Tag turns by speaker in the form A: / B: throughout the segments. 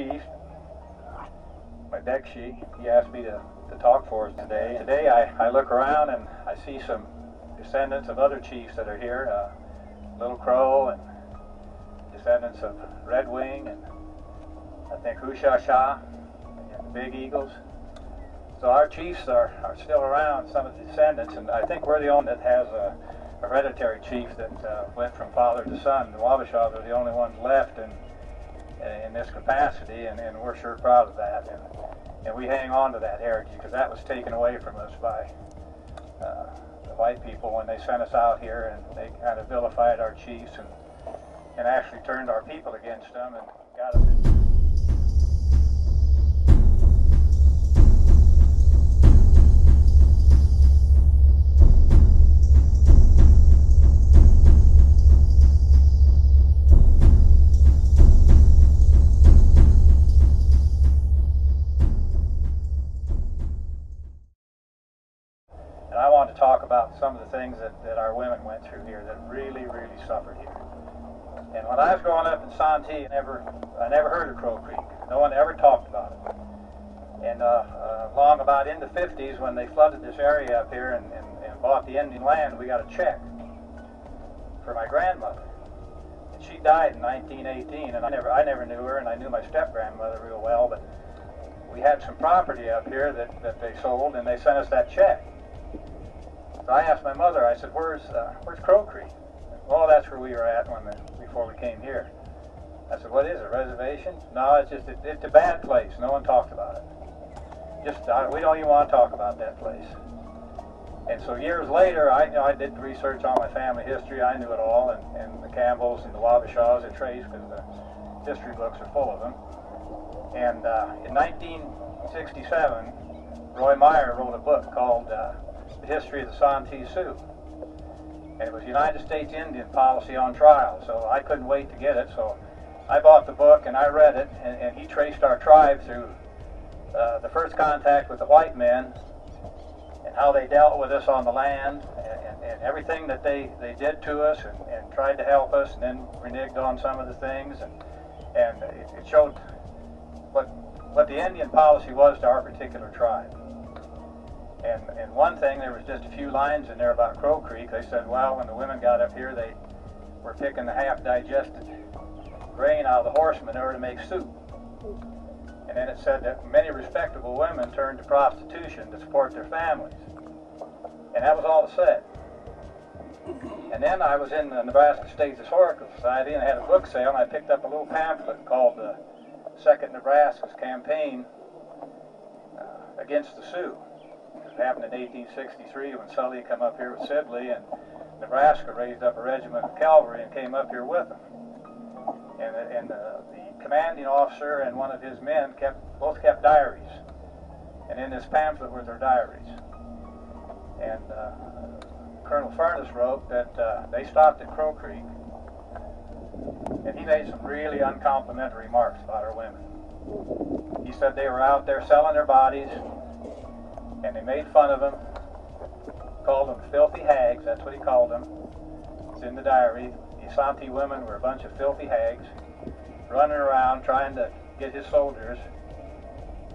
A: chief, my Dekshi. He asked me to talk for us today. Today I look around and I see some descendants of other chiefs that are here, Little Crow and descendants of Red Wing and I think Wabasha and the Big Eagles. So our chiefs are still around, some of the descendants, and I think we're the only that has a hereditary chief that went from father to son. The Wabasha are the only ones left in this capacity, and we're sure proud of that. And we hang on to that heritage because that was taken away from us by the white people when they sent us out here, and they kind of vilified our chiefs and actually turned our people against them and got us. And I want to talk about some of the things that our women went through here that really, really suffered here. And when I was growing up in Santee, I never heard of Crow Creek. No one ever talked about it. And along about in the 50s, when they flooded this area up here and bought the Indian land, we got a check for my grandmother. And she died in 1918, and I never knew her, and I knew my step-grandmother real well, but we had some property up here that they sold, and they sent us that check. So I asked my mother, I said, where's Crow Creek? Well, that's where we were at before we came here. I said, what is it, reservation? No, it's a bad place. No one talked about it. We don't even want to talk about that place. And so years later, I did research on my family history. I knew it all, and the Campbells and the Wabashas are traced because the history books are full of them. And in 1967, Roy Meyer wrote a book called The History of the Santee Sioux. And it was United States Indian Policy on Trial, so I couldn't wait to get it. So I bought the book and I read it, and he traced our tribe through the first contact with the white men and how they dealt with us on the land and everything that they did to us and tried to help us, and then reneged on some of the things, and it showed what the Indian policy was to our particular tribe. And one thing, there was just a few lines in there about Crow Creek. They said, well, when the women got up here, they were picking the half-digested grain out of the horse manure to make soup. And then it said that many respectable women turned to prostitution to support their families. And that was all it said. And then I was in the Nebraska State Historical Society, and I had a book sale, and I picked up a little pamphlet called the Second Nebraska's Campaign Against the Sioux. It happened in 1863 when Sully came up here with Sibley, and Nebraska raised up a regiment of cavalry and came up here with them. And the commanding officer and one of his men both kept diaries. And in this pamphlet were their diaries. And Colonel Furness wrote that they stopped at Crow Creek, and he made some really uncomplimentary remarks about our women. He said they were out there selling their bodies, and they made fun of them, called them filthy hags. That's what he called them. It's in the diary. The Santee women were a bunch of filthy hags running around trying to get his soldiers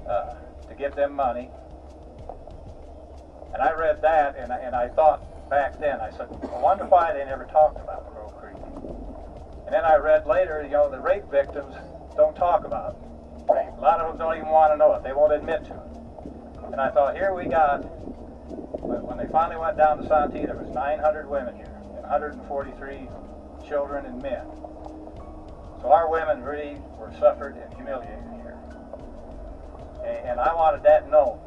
A: to give them money. And I read that, and I thought back then, I said, I wonder why they never talked about Crow Creek. And then I read later, the rape victims don't talk about rape. A lot of them don't even want to know it. They won't admit to it. And I thought, here we got, when they finally went down to Santee, there was 900 women here, and 143 children and men. So our women really were suffered and humiliated here. And I wanted that known,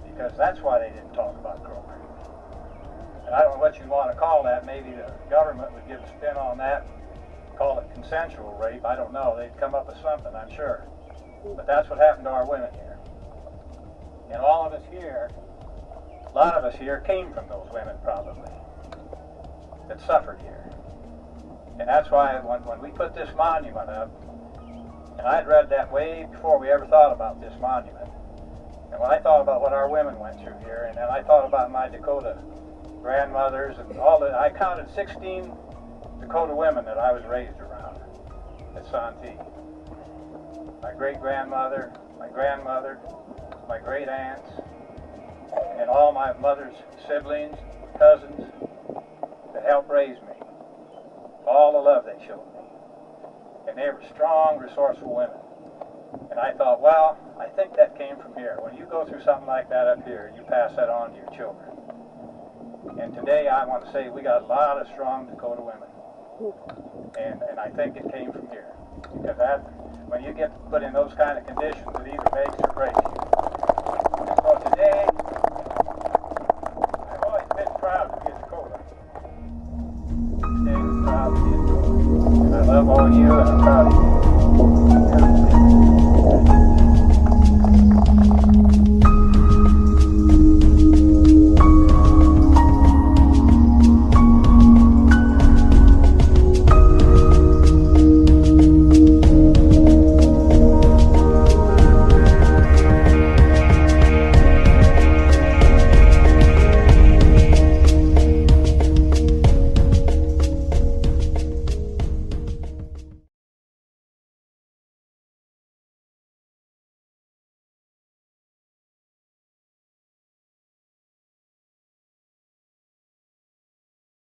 A: because that's why they didn't talk about Crow Creek. And I don't know what you want to call that. Maybe the government would give a spin on that and call it consensual rape. I don't know. They'd come up with something, I'm sure. But that's what happened to our women here. And all of us here, a lot of us here came from those women probably that suffered here. And that's why when we put this monument up, and I'd read that way before we ever thought about this monument, and when I thought about what our women went through here, and then I thought about my Dakota grandmothers and I counted 16 Dakota women that I was raised around at Santee. my great-grandmother, my grandmother, my great-aunts, and all my mother's siblings, cousins, that helped raise me. All the love they showed me. And they were strong, resourceful women. And I thought, well, I think that came from here. When you go through something like that up here, you pass that on to your children. And today I want to say we got a lot of strong Dakota women. And I think it came from here. Because that, when you get put in those kind of conditions, it either makes or breaks you. And so today, I've always been proud to be a Dakota. Today I'm proud to be a Dakota. And I love all of you, and I'm proud of you.